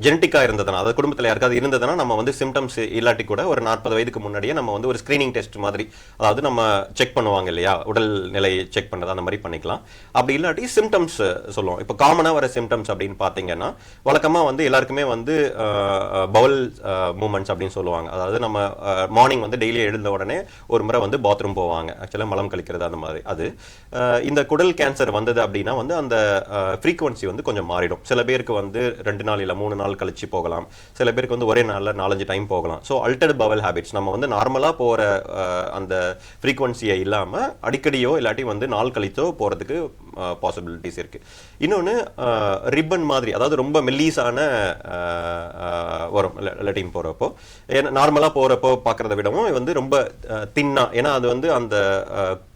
ஜெனட்டிக்காக இருந்ததுனா, அதாவது குடும்பத்தில் யாருக்காவது இருந்ததுன்னா நம்ம வந்து சிம்டம்ஸ் இல்லாட்டி கூட ஒரு 40 வயதுக்கு முன்னாடியே நம்ம வந்து ஒரு ஸ்க்ரீனிங் டெஸ்ட் மாதிரி, அதாவது நம்ம செக் பண்ணுவாங்க இல்லையா, உடல் நிலையை செக் பண்ணுறது அந்த மாதிரி பண்ணிக்கலாம். அப்படி இல்லாட்டி சிம்டம்ஸ் சொல்லுவோம். இப்போ காமனாக வர சிம்டம்ஸ் அப்படின்னு பார்த்தீங்கன்னா, வழக்கமாக வந்து எல்லாருக்குமே வந்து பவுல் மூமெண்ட்ஸ் அப்படின்னு சொல்லுவாங்க. அதாவது நம்ம மார்னிங் வந்து டெய்லி எழுந்த உடனே ஒரு முறை வந்து பாத்ரூம் போவாங்க, ஆக்சுவலாக மலம் கழிக்கிறது அந்த மாதிரி. அது இந்த குடல் கேன்சர் வந்தது அப்படின்னா வந்து அந்த ஃப்ரீக்வன்சி வந்து கொஞ்சம் மாறிடும். சில பேருக்கு வந்து 2 நாள் இல்லை 3 நாள் கழிச்சு போகலாம். சில பேருக்கு வந்து ஒரே நாளில் 4-5 டைம் போகலாம். ஸோ அல்டர்டு பவல் ஹேபிட்ஸ், நம்ம வந்து நார்மலாக போகிற அந்த ஃப்ரீக்வன்சியை இல்லாமல் அடிக்கடியோ இல்லாட்டி வந்து நாள் கழித்தோ போகிறதுக்கு பாசிபிலிட்டிஸ் இருக்குது. இன்னொன்று ரிப்பன் மாதிரி, அதாவது ரொம்ப மெல்லீஸான வரும் லெட்டின் போகிறப்போ. ஏன்னா நார்மலாக போகிறப்போ பார்க்குறத விடவும் வந்து ரொம்ப தின்னா, ஏன்னா அது வந்து அந்த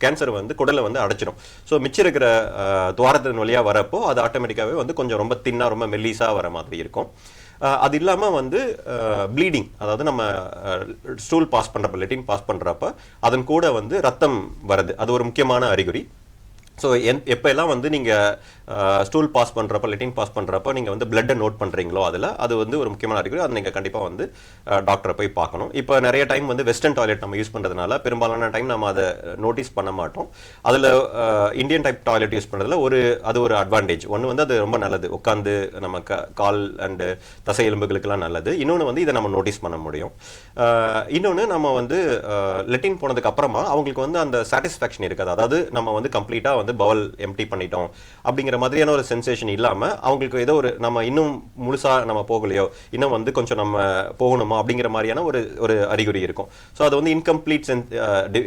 கேன்சர் வந்து குடலை வந்து அடைச்சிடும். ஸோ மிச்சம் இருக்கிற துவாரத்தின் வழியாக வரப்போ அது ஆட்டோமேட்டிக்காகவே வந்து கொஞ்சம் ரொம்ப தின்னா, ரொம்ப மெல்லீஸாக வர மாதிரி இருக்கும். அது இல்லாமல் வந்து ப்ளீடிங், அதாவது நம்ம ஸ்டூல் பாஸ் பண்ணுறப்ப, லெட்டின் பாஸ் பண்ணுறப்ப அதன் கூட வந்து ரத்தம் வருது, அது ஒரு முக்கியமான அறிகுறி. ஸோ எப்போ எல்லாம் வந்து நீங்கள் ஸ்டூல் பாஸ் பண்ணுறப்ப, லெட்டின் பாஸ் பண்ணுறப்போ நீங்கள் வந்து பிளட்டை நோட் பண்ணுறீங்களோ அதில், அது வந்து ஒரு முக்கியமான அறிகுறி. அது நீங்கள் கண்டிப்பாக வந்து டாக்டரை போய் பார்க்கணும். இப்போ நிறைய டைம் வந்து வெஸ்டர்ன் டாய்லெட் நம்ம யூஸ் பண்ணுறதுனால பெரும்பாலான டைம் நம்ம அதை நோட்டீஸ் பண்ண மாட்டோம். அதில் இந்தியன் டைப் டாய்லெட் யூஸ் பண்ணுறதுல அது ஒரு அட்வான்டேஜ். ஒன்று வந்து அது ரொம்ப நல்லது, உட்காந்து நம்ம கால் அண்டு தசை எலும்புகளுக்கெல்லாம் நல்லது. இன்னொன்று வந்து இதை நம்ம நோட்டீஸ் பண்ண முடியும். இன்னொன்று நம்ம வந்து லெட்டின் போனதுக்கு அப்புறமா அவங்களுக்கு வந்து அந்த சாட்டிஸ்ஃபேக்ஷன் இருக்காது. அதாவது நம்ம வந்து கம்ப்ளீட்டாக வந்து பவல் எம்டி பண்ணிட்டோம் அப்படிங்கிற மாதிரியான ஒரு சென்சேஷன் இல்லாமல் அவங்களுக்கு ஏதோ ஒரு நம்ம இன்னும் முழுசாக நம்ம போகலையோ, இன்னும் வந்து கொஞ்சம் நம்ம போகணுமோ அப்படிங்கிற மாதிரியான ஒரு அறிகுறி இருக்கும். ஸோ அது வந்து இன்கம்ப்ளீட்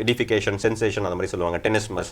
டிஃபிகேஷன் சென்சேஷன் அந்த மாதிரி சொல்லுவாங்க, டெனிஸ்மஸ்.